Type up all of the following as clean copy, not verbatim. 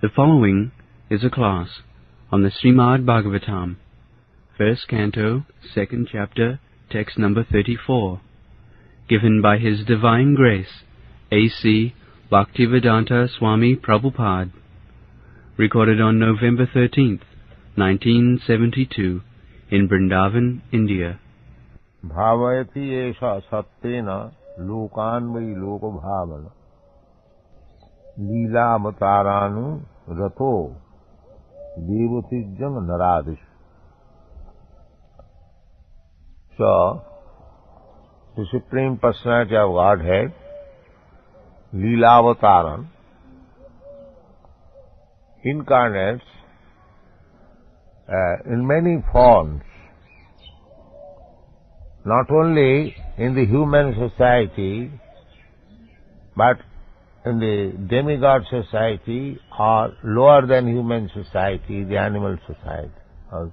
The following is a class on the Śrīmad-Bhāgvatam, first canto, second chapter, text number 34, given by His Divine Grace, A.C. Bhaktivedanta Swami Prabhupada, recorded on November 13th, 1972, in Vrindavan, India. भावयति एषा सत्तेन लोकान् वै लोकभावन लीलावतारानु रतो देवतिजं नरादिषु. So, the Supreme Personality of Godhead, Leela-avataran, incarnates in many forms, not only in the human society, but in the demigod society or lower than human society, the animal society, also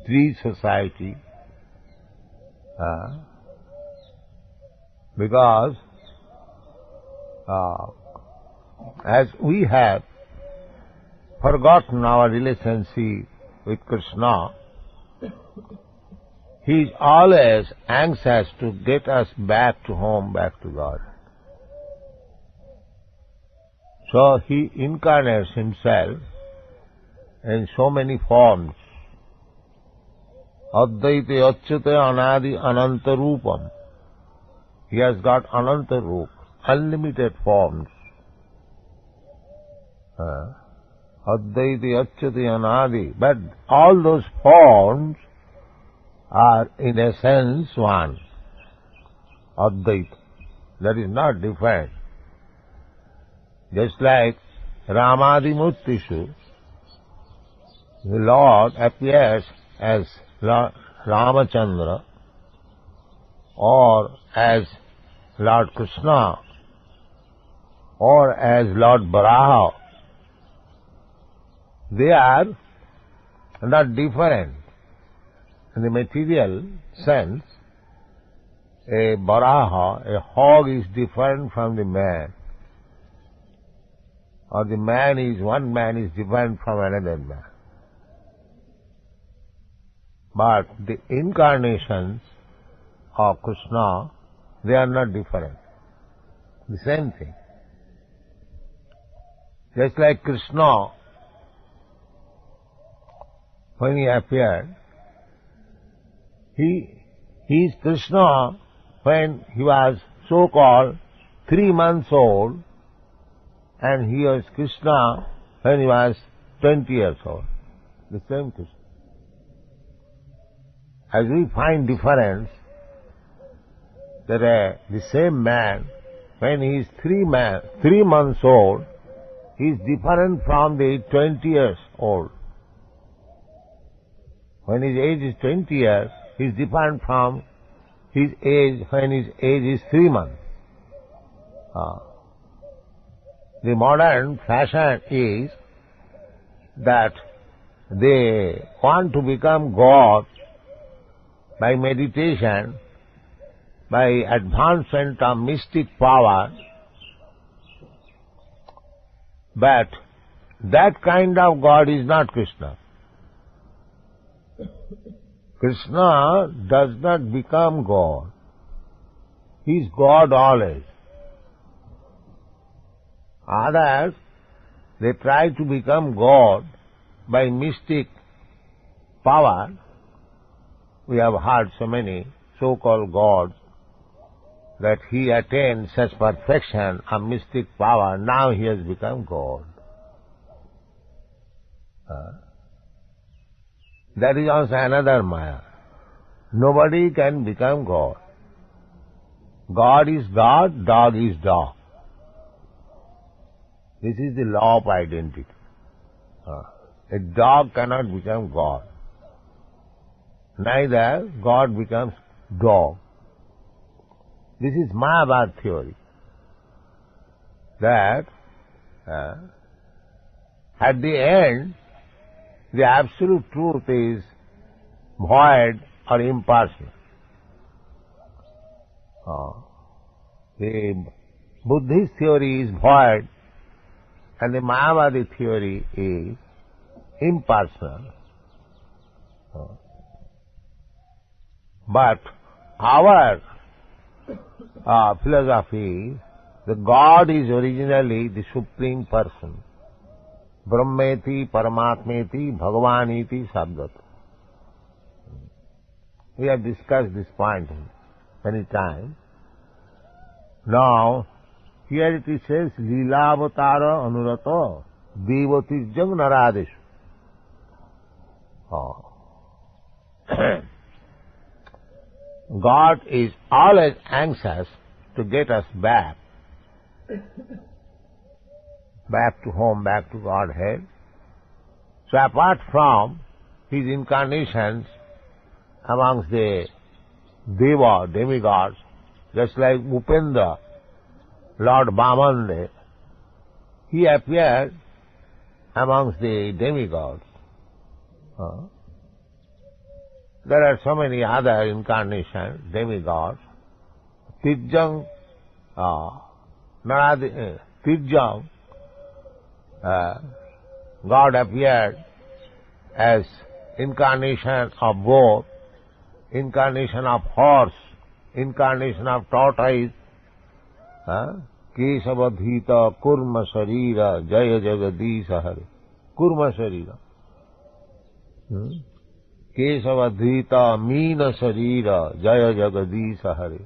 tree society, because as we have forgotten our relationship with Krishna, He is always anxious to get us back to home, back to God. So He incarnates Himself in so many forms. Advaita Achyuta Anadi Ananta Rupam. He has got Ananta Rup, unlimited forms. Advaita Achyuta Anadi. But all those forms are in essence one. Advaita. That is not different. Just like Ramadi Murtishu, the Lord appears as Ramachandra or as Lord Krishna or as Lord Varaha. They are not different. In the material sense, a Varaha, a hog, is different from the man. Or the one man is different from another man. But the incarnations of Krishna, they are not different. The same thing. Just like Krishna, when he appeared, he is Krishna when he was so-called 3 months old, and he was Krishna when he was 20 years old. The same Krishna. As we find difference, that the same man, when he is 3 months old, he is different from the 20 years old. When his age is 20 years, he is different from his age when his age is 3 months. The modern fashion is that they want to become God by meditation, by advancement of mystic power, but that kind of God is not Krishna. Krishna does not become God. He is God always. Others, they try to become God by mystic power. We have heard so many so-called gods that he attained such perfection of mystic power, now he has become God. That is also another Maya. Nobody can become God. God is God, dog is dog. This is the law of identity. A dog cannot become God. Neither God becomes dog. This is Mayavad theory. That at the end, the absolute truth is void or impartial. The Buddhist theory is void And the Mayavadi theory is impersonal. But our philosophy, the God is originally the Supreme Person. Brahmeti, Paramatmeti, Bhagavaniti, Sabdat. We have discussed this point many times. Now, here it says, Leelavatara Anurata Devatijjang Naradeshu. God is always anxious to get us back to home, back to Godhead. So apart from His incarnations amongst the demigods, just like Upendra, Lord Bhamande, he appeared amongst the demigods. There are so many other incarnations, demigods. Tijjang, Tijjang, God appeared as incarnation of both, incarnation of horse, incarnation of tortoise, Kesavadhita Kurma Sharira Jaya Jagadisha Hare. Kurma Sharira. Kesavadhita Meena Sharira Jaya Jagadisha Hare.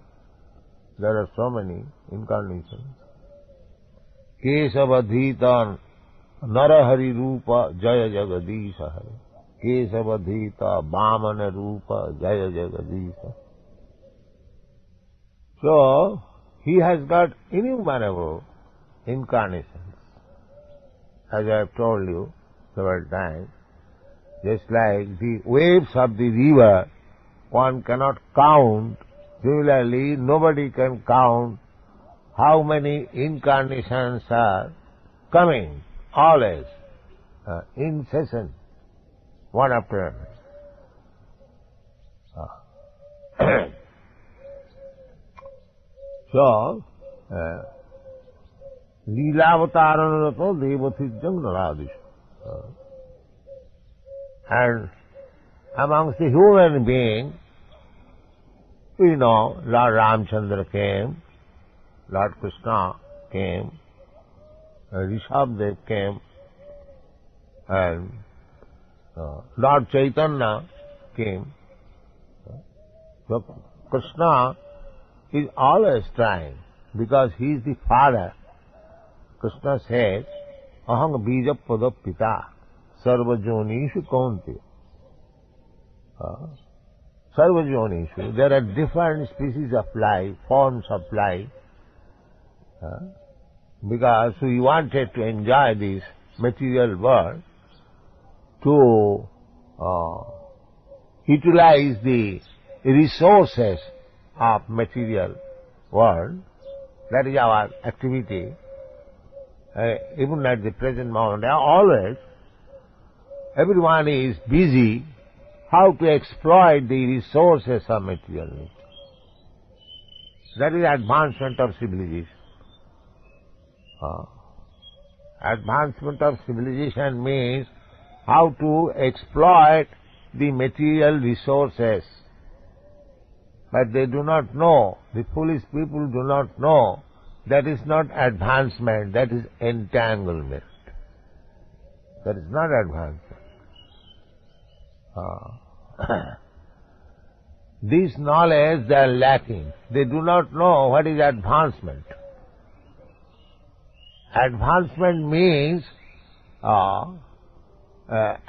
There are so many incarnations. Kesavadhita Narahari Rupa Jaya Jagadisha Hare. Kesavadhita Bhamana Rupa Jaya Jagadisha. So, He has got innumerable incarnations. As I have told you several times, just like the waves of the river, one cannot count. Similarly, nobody can count how many incarnations are coming, always, incessant, one after another. So, Leelavatāranato Devatijjang Naradishu. And amongst the human beings, we know Lord Ramchandra came, Lord Krishna came, Rishabdev came, and Lord Chaitanya came. So Krishna is always trying, because he is the father. Krishna says, Aham bija pada pita sarvajonishu kaunte. Sarvajonishu, there are different species of life, forms of life, because we wanted to enjoy this material world, to utilize the resources of material world. That is our activity. Even at the present moment, always everyone is busy how to exploit the resources of material nature. That is advancement of civilization. Advancement of civilization means how to exploit the material resources. But they do not know, the foolish people do not know, that is not advancement, that is entanglement. That is not advancement. This knowledge they are lacking. They do not know what is advancement. Advancement means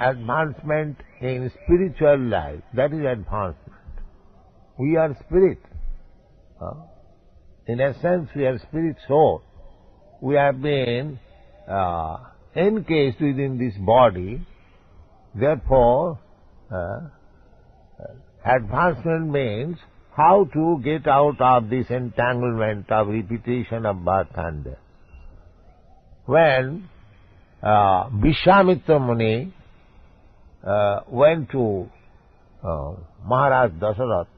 advancement in spiritual life. That is advancement. We are spirit. In essence, we are spirit soul. We have been encased within this body. Therefore, advancement means how to get out of this entanglement of repetition of birth and death. When Vishwamitra Muni went to Maharaj Dasarath,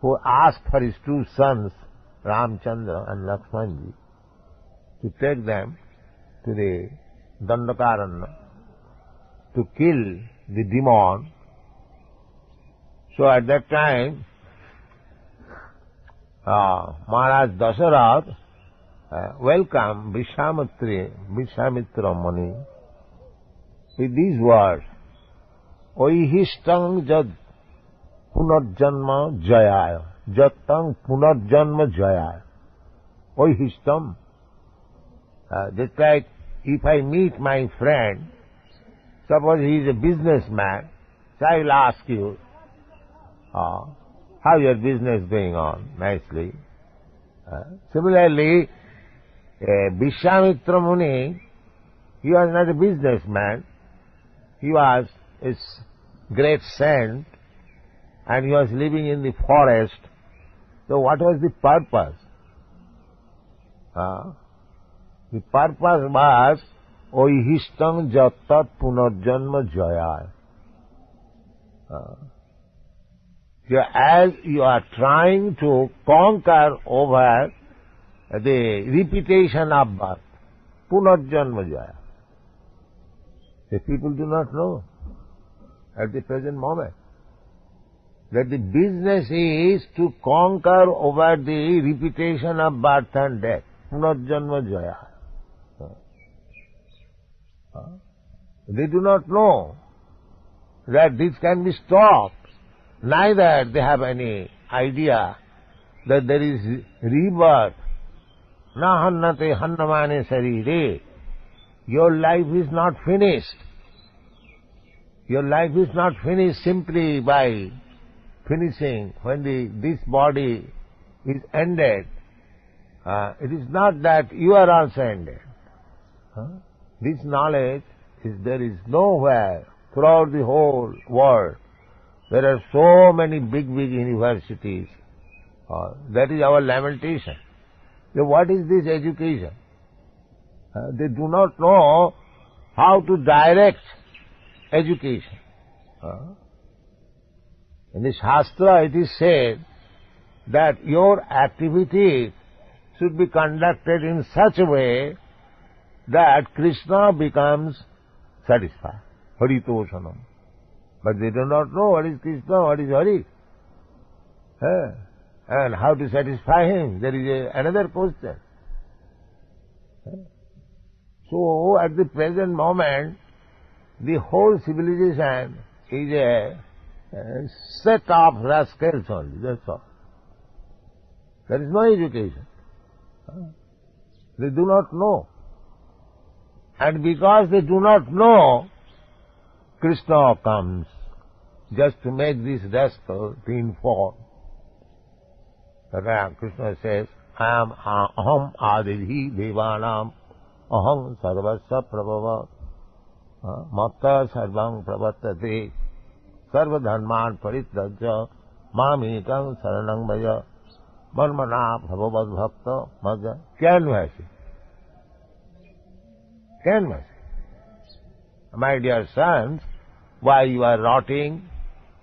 who asked for his two sons, Ramchandra and Lakshmanji, to take them to the Dandakaranya to kill the demon. So at that time, Maharaj Dasarath welcomed Vishwamitra Muni with these words, Oihistang jad punarjanma jayaya, jattang punarjanma jayaya. Oihishtam. Just like if I meet my friend, suppose he is a businessman, so I will ask you, how your business going on? Nicely. Similarly, Vishwamitra Muni, he was not a businessman, he was a great saint, and he was living in the forest. So what was the purpose? The purpose was Oihistang jattat punarjanma jaya. As you are trying to conquer over the repetition of birth, punarjanma jaya. The people do not know at the present moment that the business is to conquer over the repetition of birth and death, punarjanma jaya. They do not know that this can be stopped. Neither they have any idea that there is rebirth. Na hannate hannamane sarire. Your life is not finished. Your life is not finished simply by finishing when this body is ended. It is not that you are also ended. This knowledge there is nowhere throughout the whole world. There are so many big universities. That is our lamentation. So what is this education? They do not know how to direct education. In the Shastra it is said that your activities should be conducted in such a way that Krishna becomes satisfied. Haritoshanam. But they do not know what is Krishna, what is Hari. And how to satisfy him. There is another question. So at the present moment, the whole civilization is a set of rascals only, that's all. There is no education. They do not know. And because they do not know, Krishna comes just to make this rascal to inform. Krishna says, I am aham adidhi devanam aham sarvasya prabhava matta sarvam pravattate sarva dharman parityajya mamekam saranam vaja marmana bhagavad bhakta maja. Canvassing. My dear sons, why you are rotting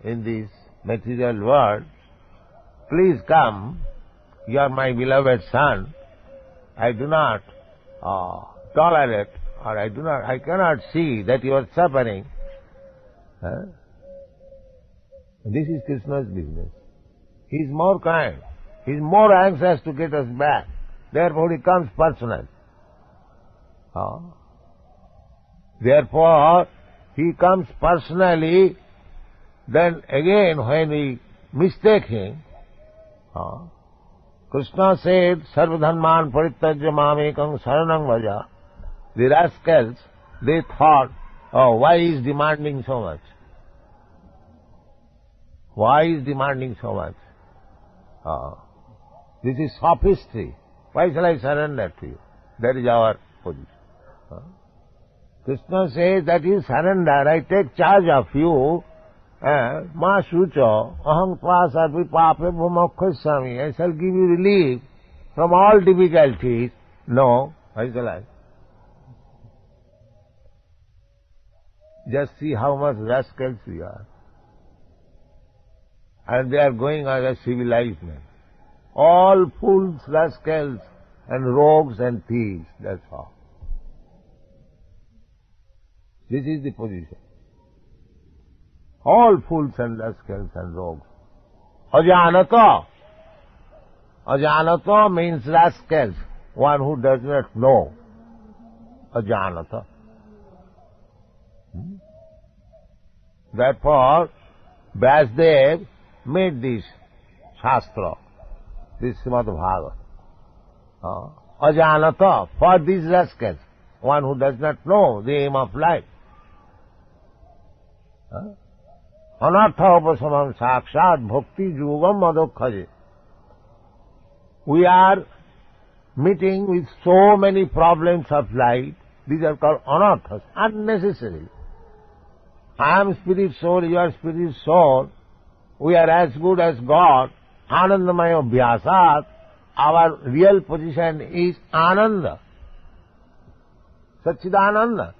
in this material world, please come. You are my beloved son. I do not tolerate, or I cannot see that you are suffering. This is Krishna's business. He is more kind. He is more anxious to get us back. Therefore he comes personally. Therefore, he comes personally, then again when we mistake him, Krishna said, Sarvadhanman parityajya mamekam saranam vaja. The rascals, they thought, why is demanding so much? Why is demanding so much? This is sophistry. Why shall I surrender to you? That is our position. Krishna says that you surrender, I take charge of you. Ma shucho, aham tvasa vipape bhumokkhassami. I shall give you relief from all difficulties. No, why shall I? Just see how much rascals we are. And they are going as a civilized men. All fools, rascals, and rogues and thieves, that's all. This is the position. All fools and rascals and rogues. Ajanata. Ajanata means rascals, one who does not know. Ajanata. Therefore, Vyasdev made this Shastra, this Śrīmad-Bhāgavatam. Ajanata, for these rascals, one who does not know the aim of life. Anartha upasamam sakshat bhakti yogam adokhaje. We are meeting with so many problems of life. These are called anarthas, unnecessary. I am spirit soul, you are spirit soul. We are as good as God. Anandamaya abhyasat. Our real position is Ananda. Satchidananda.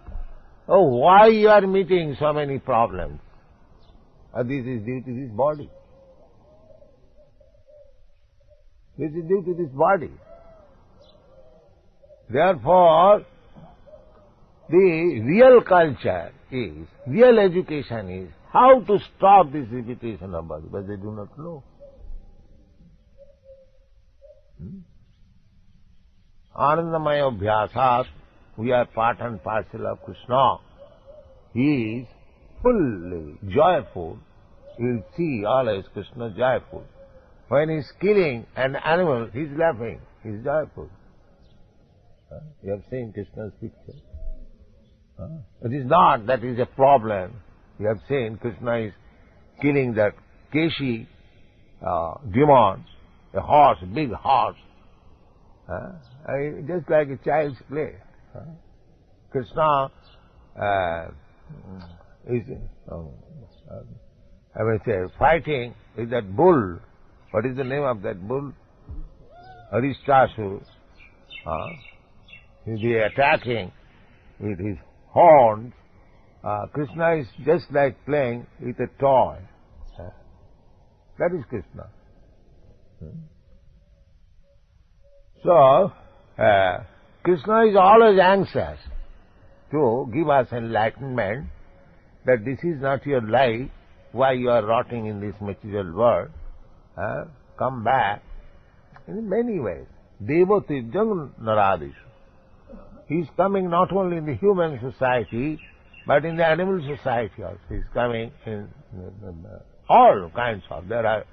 Oh, why you are meeting so many problems? This is due to this body. This is due to this body. Therefore, the real culture is, real education is, how to stop this repetition of body, but they do not know. Anandamaya abhyasat, we are part and parcel of Krishna. He is fully joyful. You will see always Krishna joyful. When he is killing an animal, he is laughing, he is joyful. You have seen Krishna's picture. It is not that is a problem. You have seen Krishna is killing that Keshi demon, a horse, a big horse. Just like a child's play. Krishna is, I may say, fighting with that bull. What is the name of that bull? Arishtasur. He will be attacking with his horns. Krishna is just like playing with a toy. That is Krishna. So, Krishna is always anxious to give us enlightenment that this is not your life, why you are rotting in this material world. Come back in many ways. Devatijam naradishu. He is coming not only in the human society, but in the animal society also. He is coming in all kinds of. There are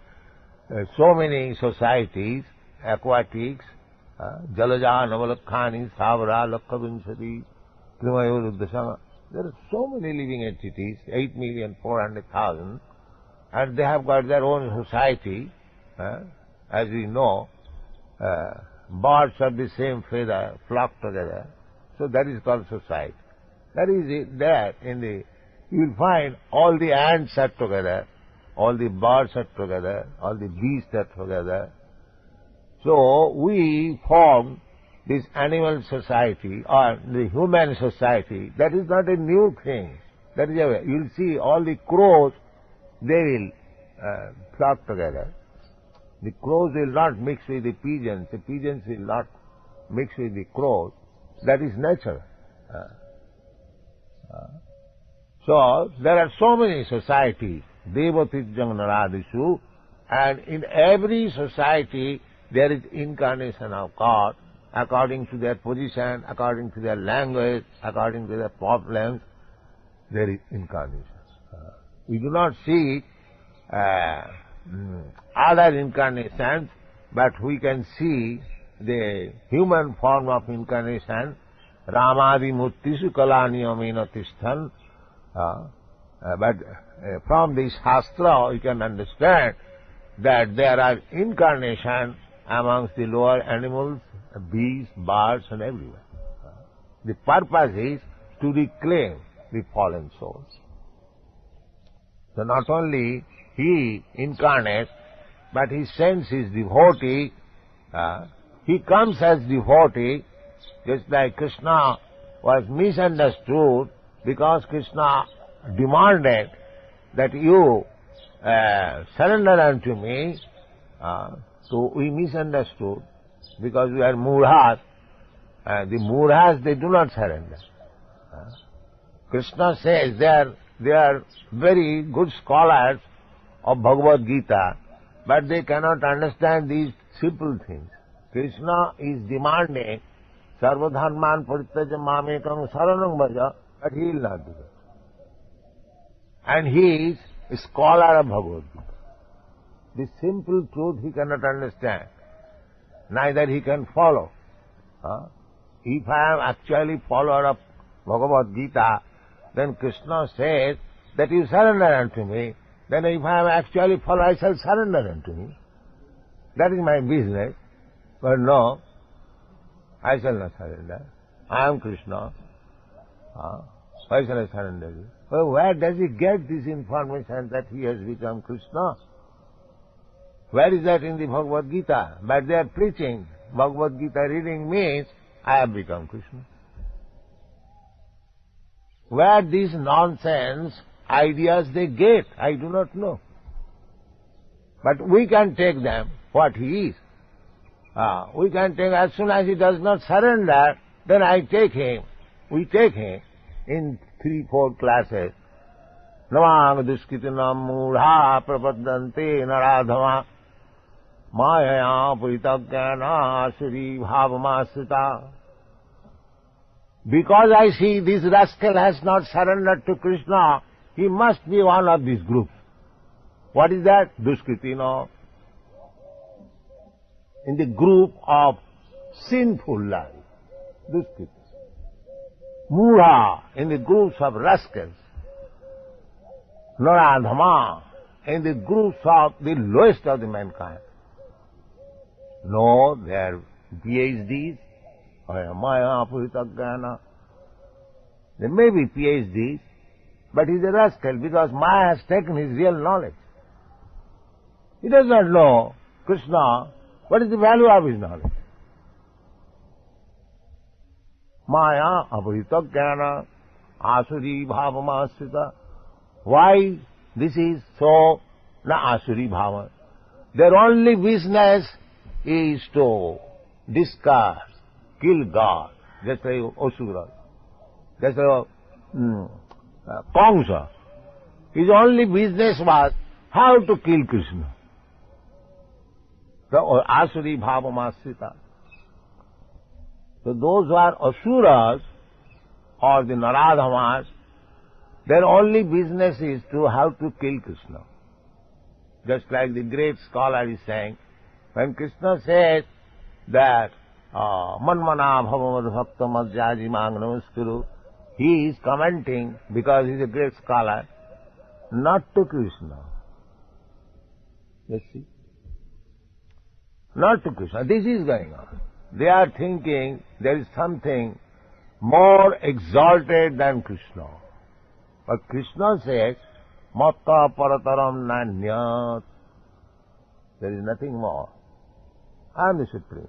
so many societies, aquatics, Jalaja, Navalakhani, Savara, Lakhavinsati, Krimayo, Ruddhasama. There are so many living entities, 8,400,000, and they have got their own society. As we know, birds of the same feather flock together. So that is called society. That is it there in the, you will find all the ants are together, all the birds are together, all the beasts are together. So we form this animal society or the human society. That is not a new thing. That is a, you will see all the crows, they will flock together. The crows will not mix with the pigeons will not mix with the crows. That is nature. So, there are so many societies, Devatijam naradishu, and in every society there is incarnation of God, according to their position, according to their language, according to their problems, there is incarnation. We do not see other incarnations, but we can see the human form of incarnation, Ramadi Murtisu Kalaniyamena Tishthan. But from this Shastra you can understand that there are incarnations amongst the lower animals, beasts, birds and everywhere. The purpose is to reclaim the fallen souls. So not only he incarnates, but he sends his devotee. He comes as devotee, just like Krishna was misunderstood because Krishna demanded that you surrender unto me. So we misunderstood because we are murhas. The murhas, they do not surrender. Krishna says they are very good scholars of Bhagavad Gita, but they cannot understand these simple things. Krishna is demanding sarvadharman parityaja mamekam saranam bhaja, but he will not do that. And he is a scholar of Bhagavad Gita. This simple truth he cannot understand. Neither he can follow. If I am actually follower of Bhagavad Gita, then Krishna says that you surrender unto me. Then if I am actually follower, I shall surrender unto me. That is my business. But no, I shall not surrender. I am Krishna. Why shall I surrender you? Well, where does he get this information that he has become Krishna? Where is that in the Bhagavad Gita? But they are preaching. Bhagavad Gita reading means I have become Krishna. Where these nonsense ideas they get, I do not know. But we can take them, what he is. We can take, as soon as he does not surrender, then I take him. We take him in 3-4 classes. Namang duskitinam mudha prapadante naradhama mayaya pritagana Shri Bhavamasita. Because I see this rascal has not surrendered to Krishna, he must be one of these groups. What is that? Duskritina. In the group of sinful life. Duskritina. Mudha, in the groups of rascals. Naradhama, in the groups of the lowest of the mankind. No, they are PhDs. Maya Puritagana. They may be PhDs, but he is a rascal because Maya has taken his real knowledge. He does not know Krishna. What is the value of his knowledge? Maya Apuritagyana Asuri Bhavamasita. Why this is so? Na Asuri Bhava. Their only business is to discuss, kill God. Just like Asura. Just like Kamsa. His only business was how to kill Krishna. The Asuri Bhavamasita. So those who are Asuras or the Naradhamas, their only business is to how to kill Krishna. Just like the great scholar is saying, when Krishna says that Manmana Bhavamad Bhakta Madhyaji Mangnamaskuru, he is commenting, because he is a great scholar, not to Krishna. Let's see. Not to Krishna. This is going on. They are thinking there is something more exalted than Krishna. But Krishna says, Matta Parataram Nanyat. There is nothing more. I am the Supreme.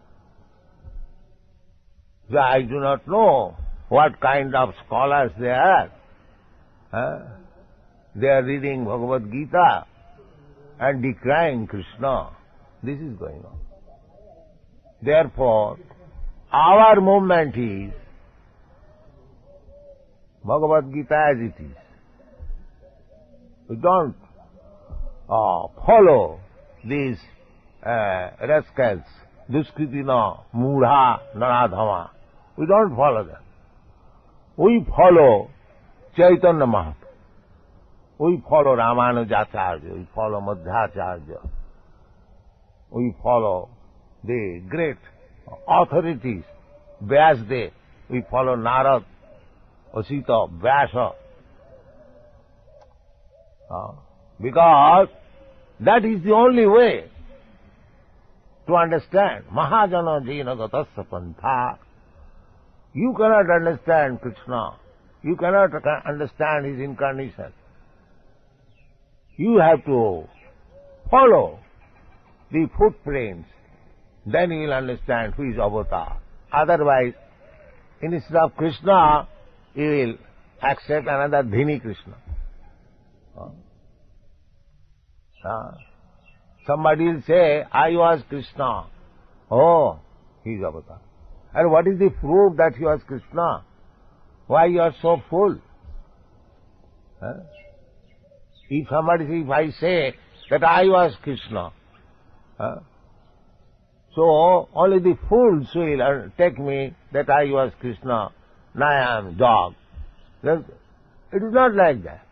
So I do not know what kind of scholars they are. They are reading Bhagavad Gita and decrying Krishna. This is going on. Therefore, our movement is Bhagavad Gita as it is. We don't follow these rascals, Duskritina, Mudha, Naradhama. We don't follow them. We follow Chaitanya Mahaprabhu. We follow Ramanujacharya. We follow Madhvacharya. We follow the great authorities, Vyasdev. We follow Narad, Asita, Vyasa. Because that is the only way to understand. Mahajana jina gatasya pantha. You cannot understand Krishna. You cannot understand his incarnation. You have to follow the footprints. Then you will understand who is avatar. Otherwise, instead of Krishna, you will accept another Dhini Krishna. Somebody will say, I was Krishna. Oh, he is avatar. And what is the proof that he was Krishna? Why you are so full? If I say that I was Krishna, so only the fools will take me that I was Krishna, now I am dog. It is not like that.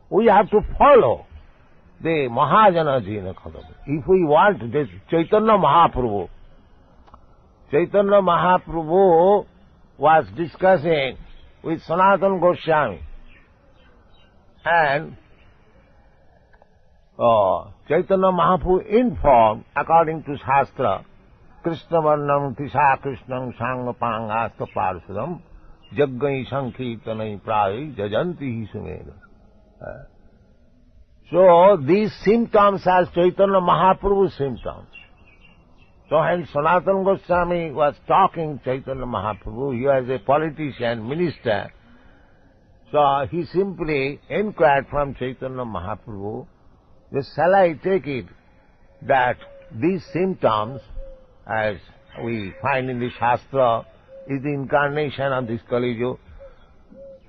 We have to follow the Mahajana Jina Khadam. If we want this Chaitanya Mahaprabhu was discussing with Sanatana Goswami, and Chaitanya Mahaprabhu informed, according to Shastra, Krishna Varnam Tisha Krishnam Sangha Pangasta Parsadam Jaggai Sankirtanai Prai Jajanti Sumeda. So these symptoms are Chaitanya Mahaprabhu's symptoms. So when Sanatana Goswami was talking Chaitanya Mahaprabhu, he was a politician, minister, so he simply inquired from Chaitanya Mahaprabhu, shall I take it that these symptoms, as we find in the Shastra, is the incarnation of this Kali Yuga?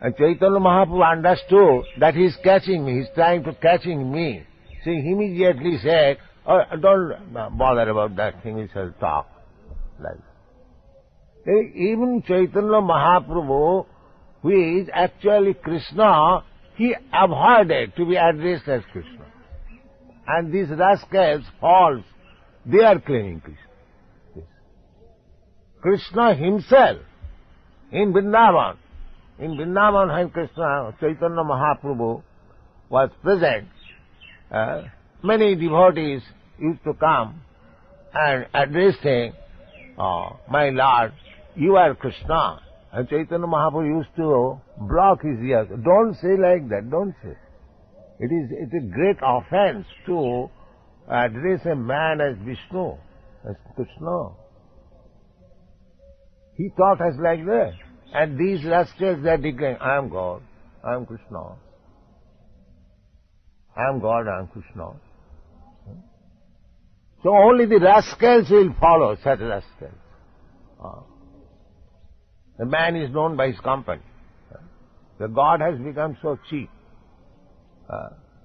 And Chaitanya Mahaprabhu understood that he is catching me, he is trying to catching me. So he immediately said, oh, don't bother about that thing, we shall talk. Like that. Even Chaitanya Mahaprabhu, who is actually Krishna, he avoided to be addressed as Krishna. And these rascals, false, they are claiming Krishna. Krishna himself, in Vrindavan, when Krishna, Chaitanya Mahaprabhu was present, many devotees used to come and address him, my Lord, you are Krishna. And Chaitanya Mahaprabhu used to block his ears. Don't say like that, don't say. It's a great offense to address a man as Vishnu, as Krishna. He taught us like that. And these rascals, they are declaring, I am God, I am Krishna. I am God, I am Krishna. So only the rascals will follow such rascals. The man is known by his company. The God has become so cheap.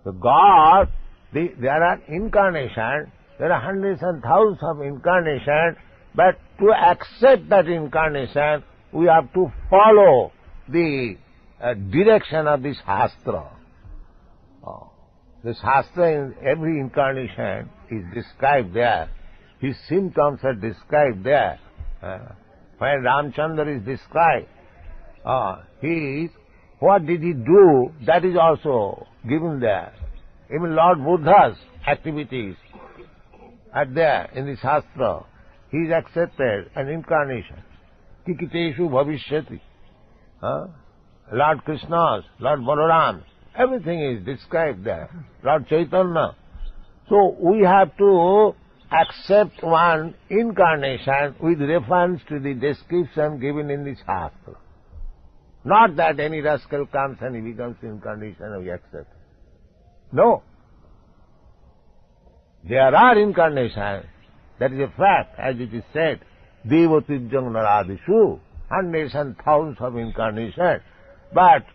The God, there are incarnations, there are hundreds and thousands of incarnations, but to accept that incarnation, we have to follow the direction of the Shastra. The Shastra in every incarnation is described there. His symptoms are described there. When Ramchandra is described, what did he do, that is also given there. Even Lord Buddha's activities are there in the Shastra. He is accepted an incarnation. Kikiteshu bhavishyati. Lord Krishna's, Lord Balaram's, everything is described there. Lord Chaitanya. So we have to accept one incarnation with reference to the description given in the Shastra. Not that any rascal comes and he becomes incarnation and we accept. No. There are incarnations. That is a fact, as it is said, Devatijjang Naradishu, hundreds and thousands of incarnations. But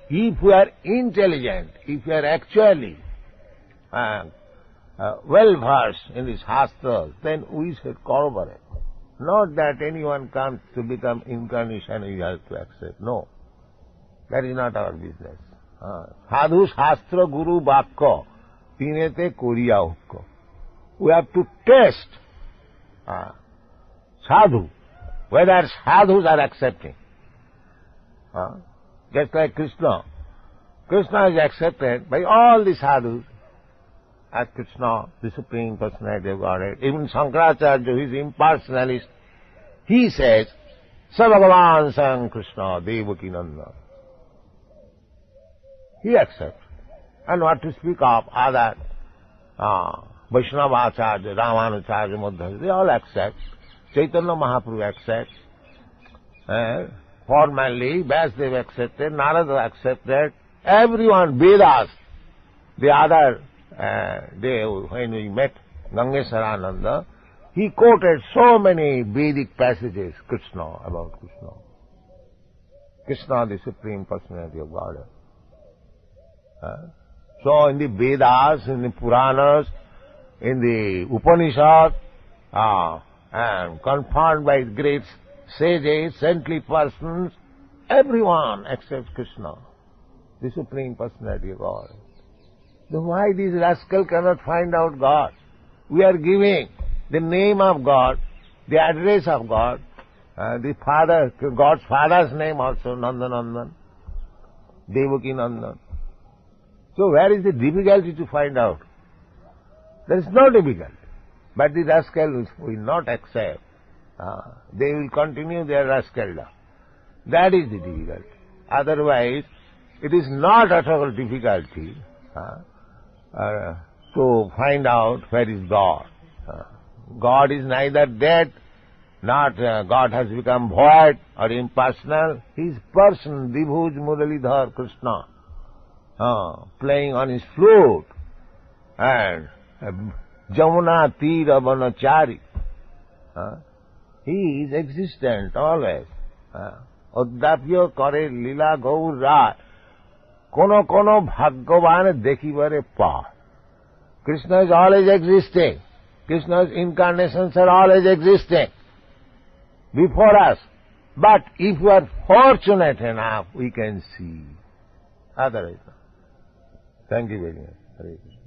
if we are intelligent, if we are actually well-versed in the Shastras, then we should corroborate. Not that anyone comes to become incarnation and you have to accept. No. That is not our business. Sadhu Shastra Guru Vakka Tinete Koriya Ukko. We have to test sadhu, whether sadhus are accepting. Just like Krishna. Krishna is accepted by all the sadhus as Krishna, the Supreme Personality of Godhead. Even Shankaracharya, who is impersonalist, he says, Sa Bhagavan Sang Krishna Devaki Nanda. He accepts. And what to speak of other Vaishnavacharya, Ramanacharya, Madhya, they all accept. Chaitanya Mahaprabhu accepts. Formally, Vyasadeva accepted, Narada accepted, everyone, Vedas. The other day when we met Gangesarananda, he quoted so many Vedic passages, about Krishna. Krishna, the Supreme Personality of Godhead. So in the Vedas, in the Puranas, in the Upanishads, and confirmed by great sages, saintly persons, everyone accepts Krishna, the Supreme Personality of God. Then why these rascals cannot find out God? We are giving the name of God, the address of God, the Father, God's Father's name also, Nandanandan, Devaki Nandan. So where is the difficulty to find out? There is no difficulty. But the rascals will not accept. They will continue their rascaldom. That is the difficulty. Otherwise, it is not at all difficulty to find out where is God. God is neither dead, not God has become void or impersonal. He is person, Dibhuj Muralidhar Krishna, playing on his flute, and Jamuna Tira Vanachari. He is existent always. Odapyo Kare Lila Gaur Ra Kono Kono Bhagavan Dekivare Pa. Krishna is always existing. Krishna's incarnations are always existing before us. But if we are fortunate enough, we can see. Otherwise, thank you very much. Hare Krishna.